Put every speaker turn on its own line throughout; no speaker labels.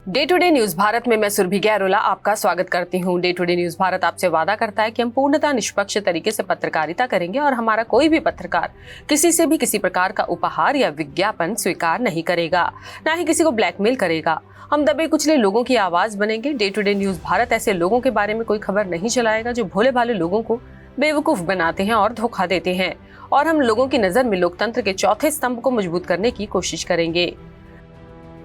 Day to day news Bharat में मैं सुरभि गैरोला आपका स्वागत करती हूं। Day to day news Bharat आपसे वादा करता है कि हम पूर्णतः निष्पक्ष तरीके से पत्रकारिता करेंगे और हमारा कोई भी पत्रकार किसी से भी किसी प्रकार का उपहार या विज्ञापन स्वीकार नहीं करेगा, न ही किसी को ब्लैकमेल करेगा। हम दबे कुचले लोगों की आवाज बनेंगे। Day to day news Bharat ऐसे लोगों के बारे में कोई खबर नहीं चलाएगा जो भोले भाले लोगों को बेवकूफ बनाते हैं और धोखा देते हैं, और हम लोगों की नजर में लोकतंत्र के चौथे स्तंभ को मजबूत करने की कोशिश करेंगे।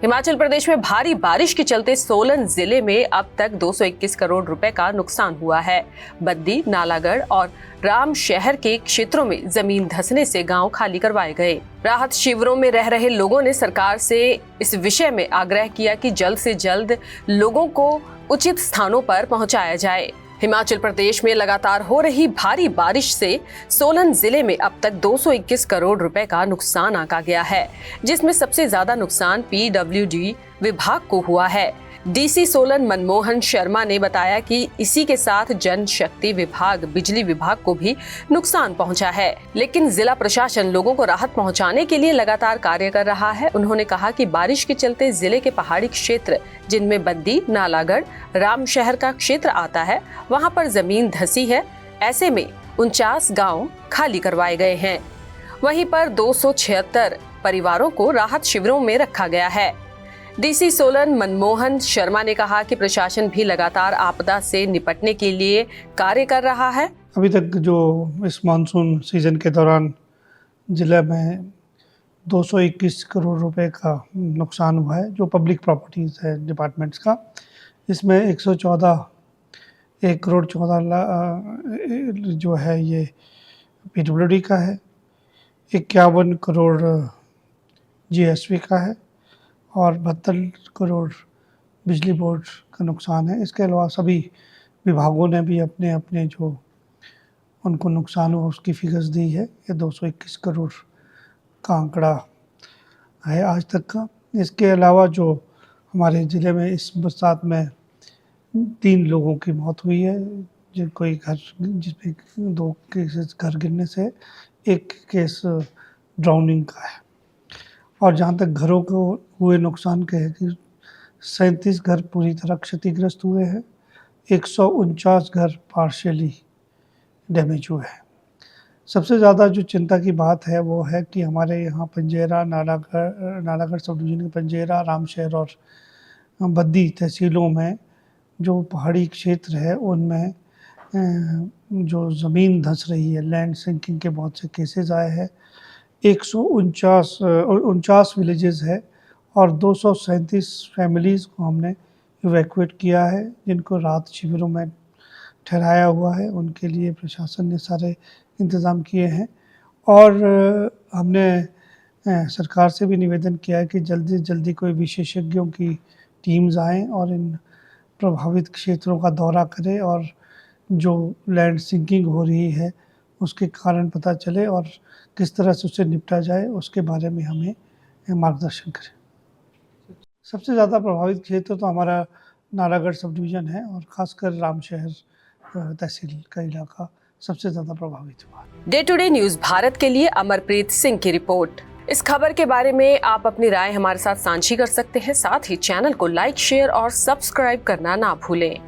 हिमाचल प्रदेश में भारी बारिश के चलते सोलन जिले में अब तक 221 करोड़ रुपए का नुकसान हुआ है। बद्दी, नालागढ़ और राम शहर के क्षेत्रों में जमीन धंसने से गांव खाली करवाए गए। राहत शिविरों में रह रहे लोगों ने सरकार से इस विषय में आग्रह किया कि जल्द से जल्द लोगों को उचित स्थानों पर पहुंचाया जाए। हिमाचल प्रदेश में लगातार हो रही भारी बारिश से सोलन जिले में अब तक 221 करोड़ रुपए का नुकसान आंका गया है, जिसमें सबसे ज्यादा नुकसान पीडब्ल्यूडी विभाग को हुआ है। डीसी सोलन मनमोहन शर्मा ने बताया कि इसी के साथ जन शक्ति विभाग, बिजली विभाग को भी नुकसान पहुंचा है, लेकिन जिला प्रशासन लोगों को राहत पहुंचाने के लिए लगातार कार्य कर रहा है। उन्होंने कहा कि बारिश के चलते जिले के पहाड़ी क्षेत्र, जिनमें बद्दी, नालागढ़, राम शहर का क्षेत्र आता है, वहां पर जमीन धंसी है। ऐसे में 49 गाँव खाली करवाए गए हैं। वहीं पर 276 परिवारों को राहत शिविरों में रखा गया है। डीसी सोलन मनमोहन शर्मा ने कहा कि प्रशासन भी लगातार आपदा से निपटने के लिए कार्य कर रहा है।
अभी तक जो इस मानसून सीजन के दौरान जिले में 221 करोड़ रुपए का नुकसान हुआ है, जो पब्लिक प्रॉपर्टीज है डिपार्टमेंट्स का। इसमें 1 करोड़ 14 लाख जो है ये पीडब्ल्यूडी का है, 51 करोड़ जीएसवी का है और 72 करोड़ बिजली बोर्ड का नुकसान है। इसके अलावा सभी विभागों ने भी अपने अपने जो उनको नुकसान हुआ उसकी फिगर्स दी है। ये 221 करोड़ का आंकड़ा है आज तक का। इसके अलावा जो हमारे ज़िले में इस बरसात में 3 लोगों की मौत हुई है, जिसमें 2 केसेस घर गिरने से, 1 केस ड्राउनिंग का है। और जहाँ तक घरों को हुए नुकसान के है कि 37 घर पूरी तरह क्षतिग्रस्त हुए हैं, 149 घर पार्शियली डैमेज हुए हैं। सबसे ज़्यादा जो चिंता की बात है वो है कि हमारे यहाँ पंजेरा, नालागढ़ सब डिवीजन के पंजेरा, रामशहर और बद्दी तहसीलों में जो पहाड़ी क्षेत्र है उनमें जो ज़मीन धंस रही है, लैंड सिंकिंग के बहुत से केसेस आए हैं। 149 विलेजेस है और 237 फैमिलीज़ को हमने इवैक्यूएट किया है, जिनको राहत शिविरों में ठहराया हुआ है। उनके लिए प्रशासन ने सारे इंतज़ाम किए हैं और हमने सरकार से भी निवेदन किया है कि जल्दी से जल्दी कोई विशेषज्ञों की टीम्स आएँ और इन प्रभावित क्षेत्रों का दौरा करें और जो लैंड सिंकिंग हो रही है उसके कारण पता चले और किस तरह से उससे निपटा जाए, उसके बारे में हमें मार्गदर्शन करें। सबसे ज़्यादा प्रभावित क्षेत्र तो हमारा नालागढ़ सब डिवीज़न है और ख़ासकर रामशहर तहसील का इलाका सबसे ज़्यादा प्रभावित हुआ।
Day to day news Bharat के लिए अमरप्रीत सिंह की रिपोर्ट। इस खबर के बारे में आप अपनी राय हमारे साथ साझी कर सकते हैं। साथ ही चैनल को लाइक, शेयर और सब्सक्राइब करना ना भूलें।